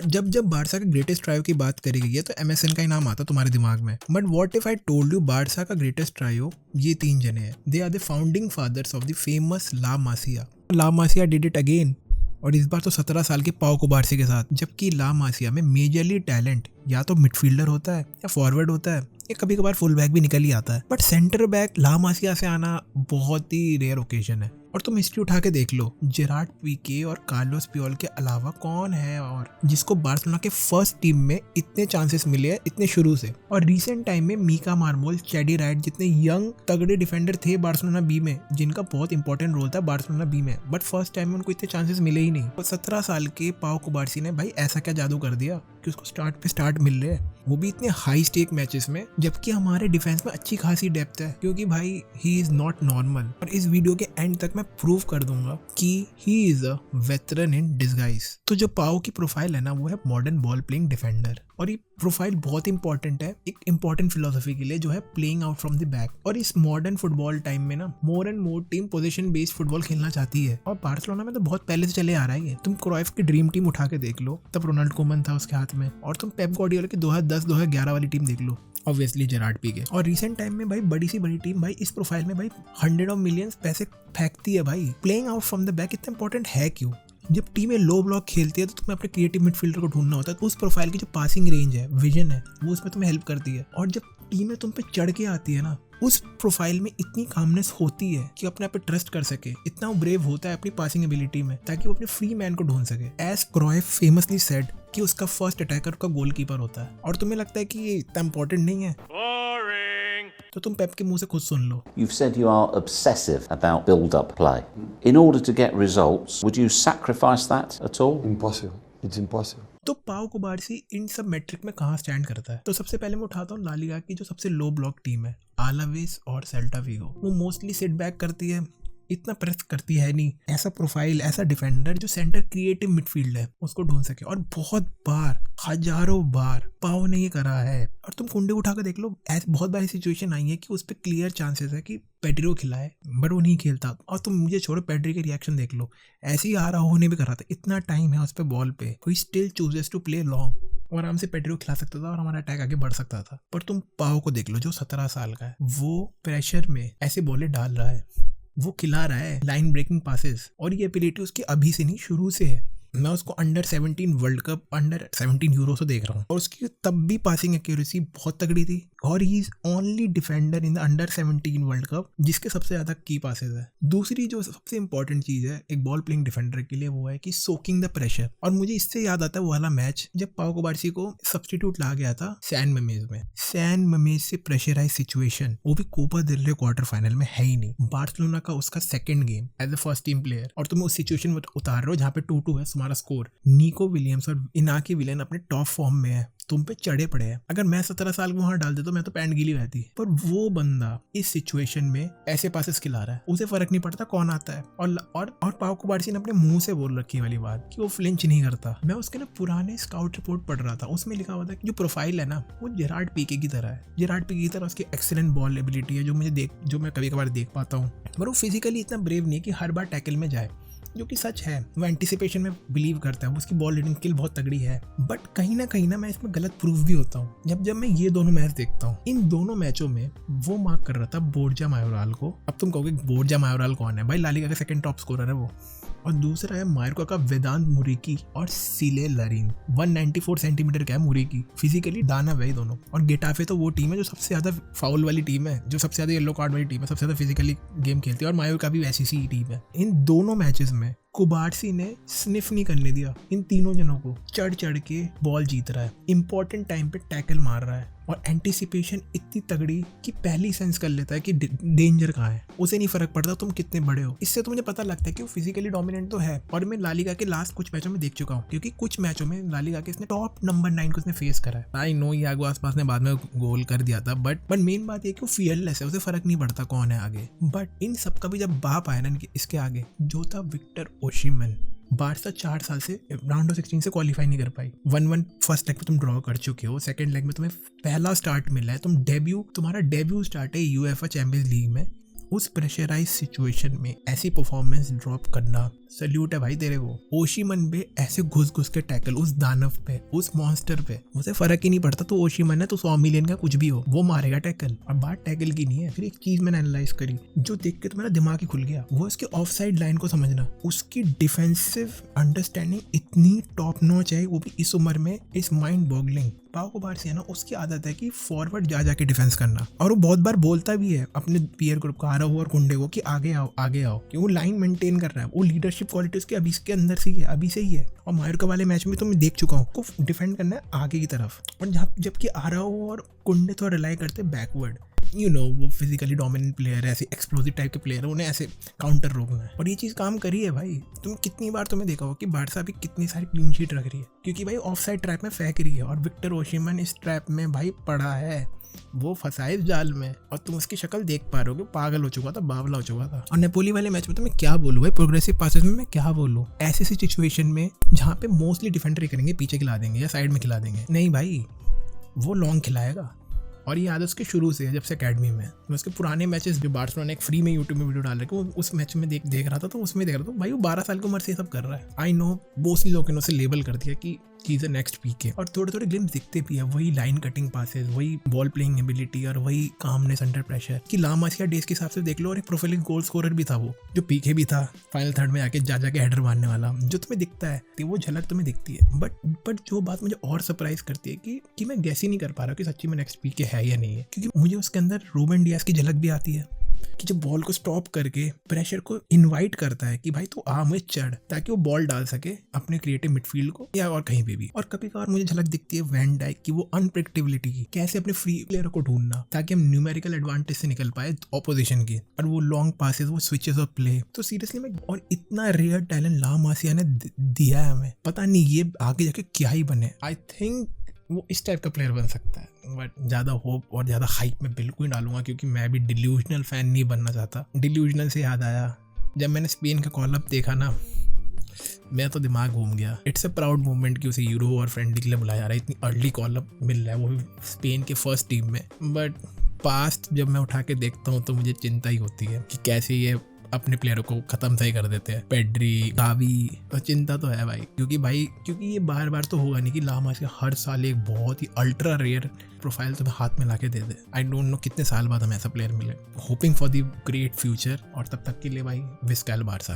जब जब बारसा के ग्रेटेस्ट ट्रायो की बात करी गई है तो MSN का ही नाम आता तुम्हारे दिमाग में। But what if I told you Barca का ग्रेटेस्ट ट्रायो ये 3 जने हैं। They are the founding fathers of the famous La Masia. La Masia did it again, और इस बार तो 17 साल के पाओ कुबार्सी के साथ। जबकि ला मासिया में मेजरली टैलेंट या तो मिडफील्डर होता है या फॉरवर्ड होता है या कभी कभार फुल बैक भी निकल ही आता है। बट सेंटर बैक ला मासिया से आना बहुत ही रेयर ओकेजन है। और तुम हिस्ट्री उठा के देख लो, जेरार्ड पीके और कार्लोस पियोल के अलावा कौन है और जिसको बार्सिलोना के फर्स्ट टीम में इतने चांसेस मिले हैं इतने शुरू से। और रिसेंट टाइम में मीका मार्मोल, चैडी राइट जितने यंग तगड़े डिफेंडर थे बार्सिलोना बी में, जिनका बहुत इंपॉर्टेंट रोल था बार्सिलोना बी में, बट फर्स्ट टाइम में उनको इतने चांसेस मिले ही नहीं। 17 साल के पाओ कुबार्सी ने भाई ऐसा क्या जादू कर दिया कि उसको स्टार्ट पे स्टार्ट मिल रहे हैं, वो भी इतने हाई स्टेक मैचेस में, जबकि हमारे डिफेंस में अच्छी खासी डेप्थ है। क्योंकि भाई ही इज नॉट नॉर्मल। और इस वीडियो के एंड तक मैं प्रूव कर दूंगा कि he is a veteran in disguise. तो जो पाओ की प्रोफाइल है ना, वो है मॉडर्न बॉल प्लेइंग डिफेंडर। और ये प्रोफाइल बहुत इंपॉर्टेंट है एक इंपॉर्टेंट फिलोसफी के लिए, जो है playing out from the back. और इस मॉडर्न फुटबॉल टाइम में ना more and more team position based football खेलना चाहती है। और बार्सिलोना में तो बहुत पहले से चले आ रहा है। तुम क्राइफ की ड्रीम टीम उठा के देख लो, तब रोनाल्ड कोमन था उसके हाथ में। और तुम पेप गार्डियोला की 2010-2011 वाली टीम देख लो, ऑब्वियसली जेरार्ड पीके। और रिसेंट टाइम में भाई बड़ी सी बड़ी टीम भाई इस प्रोफाइल में भाई 100 ऑफ मिलियंस पैसे फेंकती है। भाई playing out from the back इतना इंपॉर्टेंट है क्यों? जब टीमें लो ब्लॉक खेलती है तो तुम्हें अपने क्रिएटिव मिडफील्डर को ढूंढना होता है। तो उस प्रोफाइल की जो पासिंग रेंज है, विजन है, वो उसमें तुम्हें हेल्प करती है। और जब टीमें तुम पे चढ़ के आती है ना, उस प्रोफाइल में इतनी कामनेस होती है कि अपने आप पे ट्रस्ट कर सके। इतना वो ब्रेव होता है अपनी पासिंग एबिलिटी में, ताकि वो अपने फ्री मैन को ढूंढ सके। एज क्राइफ फेमसली सेड कि उसका फर्स्ट अटैकर का गोलकीपर होता है। और तुम्हें लगता है कि ये इतना इंपॉर्टेंट नहीं है? तो तुम पेप के मुंह से खुद सुन लो। You've said you are obsessive about build-up play. In order to get results, would you sacrifice that at all? Impossible. It's impossible. तो पाओ कुबार्सी इन सब मैट्रिक में कहाँ स्टैंड करता है? तो सबसे पहले मैं उठाता हूँ ला लीगा की जो सबसे लो ब्लॉक टीम है, आलावेस और सेल्टा विगो। वो मोस्टली सिट बैक करती है, इतना प्रेस करती है नहीं। ऐसा प्रोफाइल, ऐसा डिफेंडर जो सेंटर क्रिएटिव मिडफील्ड है उसको ढूंढ सके। और बहुत बार, हजारों बार पाओ ने ये करा है। और तुम कुंडे उठा कर देख लो, ऐसी बहुत बारी सिचुएशन आई है कि उस पर क्लियर चांसेस है कि पेड्री को खिलाए, बट वो नहीं खेलता। और तुम मुझे छोड़ो, पेड्री के रिएक्शन देख लो, ऐसे ही आ रहा होने भी कर रहा था। इतना टाइम है उस पर बॉल पे, कोई still chooses to play long. और आराम से पेड्री को खिला सकता था और हमारा अटैक आगे बढ़ सकता था। पर तुम पाओ को देख लो जो 17 साल का है, वो प्रेशर में ऐसे बॉलें डाल रहा है, वो खिला रहा है लाइन ब्रेकिंग पासेस। और ये एबिलिटी उसकी अभी से नहीं, शुरू से है। मैं उसको under 17 world cup, under 17 euro से देख रहा हूँ, और उसकी तब भी पासिंग एक्यूरेसी बहुत तगड़ी थी। और he is only defender in the under 17 world cup जिसके सबसे ज्यादा की पासेस है। दूसरी जो सबसे इंपॉर्टेंट चीज है एक बॉल प्लेइंग डिफेंडर के लिए, वो है कि सोकिंग द प्रेशर। और मुझे इससे याद आता है वो वाला मैच जब पाओ कुबार्सी को सब्स्टिट्यूट ला गया था सैन मेमेज में। सैन मेमेज से प्रेशराइज सिचुएशन, वो भी कोपा दिल रे क्वार्टर फाइनल में है ही नहीं। बार्सिलोना का उसका second game as a first team player, और तुम उस सिचुएशन में उतार रहे हो जहाँ पे 2-2 है तुम्हारा स्कोर। निको विलियम्स और इनाकी विलियन अपने टॉप फॉर्म में है, तुम पे चढ़े पड़े हैं। अगर मैं 17 साल को वहां डाल देता तो मैं तो पैंट गीली रहती। पर वो बंदा इस सिचुएशन में ऐसे पासेस खिला रहा है, उसे फर्क नहीं पड़ता कौन आता है। और पाओ कुबार्सी ने अपने मुंह से बोल रखी वाली बात कि वो फ्लिंच नहीं करता। मैं उसके ना पुराने स्काउट रिपोर्ट पढ़ रहा था, उसमें लिखा हुआ था कि जो प्रोफाइल है ना वो जेरार्ड पीके की तरह है। जेरार्ड पीके की तरह उसकी एक्सीलेंट बॉल एबिलिटी है, जो मैं कभी कभार देख पाता हूँ। पर वो फिजिकली इतना ब्रेव नहीं कि हर बार टैकल में जाए, जो कि सच है। वो एंटिसिपेशन में बिलीव करता है, उसकी बॉल रीडिंग स्किल बहुत तगड़ी है। बट कहीं ना मैं इसमें गलत प्रूफ भी होता हूँ जब मैं ये दोनों मैच देखता हूँ। इन दोनों मैचों में वो मार्क कर रहा था बोर्जा मायोराल को। अब तुम कहोगे बोर्जा मायोराल कौन है? भाई ला लीगा का सेकंड टॉप स्कोरर है वो। और दूसरा है मायोर्का का वेदांत मुरिकी और सिले लरिन। 194 सेंटीमीटर का है मुरिकी, फिजिकली दानव है दोनों। और गेटाफे तो वो टीम है जो सबसे ज्यादा फाउल वाली टीम है, जो सबसे ज्यादा येलो कार्ड वाली टीम है, सबसे ज्यादा फिजिकली गेम खेलती है। और मायोर्का भी वैसी सी टीम है। इन दोनों मैचेस में कुबार्सी ने स्निफ नहीं करने दिया इन तीनों जनों को, चढ़ चढ़ के बॉल जीत रहा है, इंपॉर्टेंट टाइम पे टैकल मार रहा है। और एंटिसिपेशन इतनी तगड़ी कि पहली सेंस कर लेता है कि डेंजर कहाँ है। उसे नहीं फर्क पड़ता तुम कितने बड़े हो। इससे तो मुझे पता लगता है कि वो फिजिकली डोमिनेंट तो है। और मैं ला लीगा के लास्ट कुछ मैचों में देख चुका हूँ, क्योंकि कुछ मैचों में ला लीगा के इसने टॉप नंबर 9 को इसने फेस करा है। आई नो यागो आसपास ने बाद में गोल कर दिया था, बट मेन बात ये कि वो फियरलेस है, उसे फर्क नहीं पड़ता कौन है आगे। बट इन सबका भी जब बाप आया ना इसके आगे, जो था विक्टर ओशिमेन। बारसा 4 साल से राउंड ऑफ 16 से क्वालिफाई नहीं कर पाई। 1-1 फर्स्ट लेग में तुम ड्रॉ कर चुके हो, सेकंड लेग में तुम्हें पहला स्टार्ट मिला है, तुम्हारा डेब्यू स्टार्ट है यूएफए चैंपियंस लीग में, उस प्रेशराइज सिचुएशन में ऐसी परफॉर्मेंस ड्रॉप करना, सल्यूट है भाई तेरे को। ओशिमन पे ऐसे घुस घुस के टैकल, उस दानव पे, उस मॉन्स्टर पे, उसे फर्क ही नहीं पड़ता। तो ओशिमन है तो 100 मिलियन का कुछ भी हो, वो मारेगा टैकल। और बात टैकल की नहीं है। फिर एक चीज मैंने एनालाइज करी जो देख के तो मेरा दिमाग ही खुल गया, वो इसके ऑफ साइड लाइन को समझना। उसकी डिफेंसिव अंडरस्टैंडिंग इतनी टॉप नॉच है, वो भी इस उम्र में, इस माइंड बॉगलिंग। पाओ को बाहर से है ना, उसकी आदत है कि फॉरवर्ड जा जाके डिफेंस करना, और वो बहुत बार बोलता भी है अपने पीयर ग्रुप को, आरव और कुंडे को, कि आगे आओ आगे आओ, कि वो लाइन मेंटेन कर रहा है। वो लीडरशिप क्वालिटी उसके अभी के अंदर से ही है, अभी से ही है। और मायोर्का वाले मैच में तो मैं देख चुका हूँ, को डिफेंड करना है आगे की तरफ, और जबकि आरव और कुंडे तो रिलाई करते बैकवर्ड। वो फिजिकली डोमिनेंट प्लेयर है, ऐसे एक्सप्लोसिव टाइप के प्लेयर है, उन्हें ऐसे काउंटर रोकना है। और ये चीज़ काम करी है भाई। तुम कितनी बार तुम्हें देखा हो कि बारसा भी कितनी सारी क्लीन शीट रख रही है, क्योंकि भाई ऑफ साइड ट्रैप में फेंक रही है। और विक्टर ओशिमन इस ट्रैप में भाई पड़ा है, वो फंसा है इस जाल में, और तुम उसकी शक्ल देख पा रहे हो, पागल हो चुका था, बावला हो चुका था। और नेपोली वाले मैच में तो मैं क्या बोलूँ भाई, प्रोग्रेसिव पासेस में मैं क्या बोलूँ, ऐसी सिचुएशन में जहाँ पे मोस्टली डिफेंडर ही करेंगे, पीछे खिला देंगे या साइड में खिला देंगे, नहीं भाई वो लॉन्ग खिलाएगा। और ये आदत उसके शुरू से है, जब से अकेडमी में। मैं उसके पुराने मैचेस जो बार्सिलोना ने एक फ्री में यूट्यूब में वीडियो डाल रखे, उस मैच में देख रहा था, तो उसमें देख रहा था भाई वो 12 साल की उम्र से सब कर रहा है। आई नो मोस्टली लोगों ने उसे लेबल कर दिया कि इज अ नेक्स्ट पीके, और थोड़े थोड़े ग्लिम्स दिखते भी है, वही लाइन कटिंग पासेस, वही बॉल प्लेइंग एबिलिटी, और वही कामनेस अंडर प्रेशर। कि ला मासिया डेज के हिसाब से देख लो, और एक प्रोफाइलिंग गोल स्कोरर भी था वो, जो पीके भी था, फाइनल थर्ड में आके जा जाके हेडर मारने वाला, जो तुम्हें दिखता है, तो वो झलक तुम्हें दिखती है। बट जो बात मुझे और सरप्राइज करती है कि मैं गैस ही नहीं कर पा रहा कि सच्ची में नेक्स्ट पीके है या नहीं है, क्योंकि मुझे उसके अंदर रूबेन डियास की झलक भी आती है, कि जब बॉल को स्टॉप करके प्रेशर को इनवाइट करता है कि भाई तू आ मुझे चढ़, ताकि वो बॉल डाल सके अपने क्रिएटिव मिडफील्ड को या और कहीं पे भी। और कभी कभार मुझे झलक दिखती है वैन डाइक की, वो अनप्रेडिक्टेबिलिटी की, कैसे अपने फ्री प्लेयर को ढूंढना ताकि हम न्यूमेरिकल एडवांटेज से निकल पाए ऑपोजिशन की, और वो लॉन्ग पासेस, वो स्विचेस ऑफ प्ले। तो सीरियसली मैं, और इतना रेयर टैलेंट ला मासिया ने दिया है हमें, पता नहीं ये आगे जाके क्या ही बने। आई थिंक वो इस टाइप का प्लेयर बन सकता है, बट ज़्यादा होप और ज़्यादा हाइप में बिल्कुल डालूंगा, क्योंकि मैं भी डिल्यूजनल फैन नहीं बनना चाहता। डिल्यूजनल से याद आया, जब मैंने स्पेन का कॉल अप देखा ना, मैं तो दिमाग घूम गया। इट्स अ प्राउड मोमेंट कि उसे यूरो और फ्रेंडली के लिए बुलाया जा रहा है, इतनी अर्ली कॉल अप मिल रहा है, वो भी स्पेन के फर्स्ट टीम में। बट पास्ट जब मैं उठा के देखता हूँ तो मुझे चिंता ही होती है कि कैसे ये अपने प्लेयरों को खत्म सही कर देते हैं। पेड्री, गावी, तो चिंता तो है भाई, क्योंकि ये बार बार तो होगा नहीं कि ला मासिया हर साल एक बहुत ही अल्ट्रा रेयर प्रोफाइल तुम्हें हाथ में ला के दे दे। आई डोंट नो कितने साल बाद हमें ऐसा प्लेयर मिले। Hoping for the great future, और तब तक के लिए भाई विस्कैल बारसा।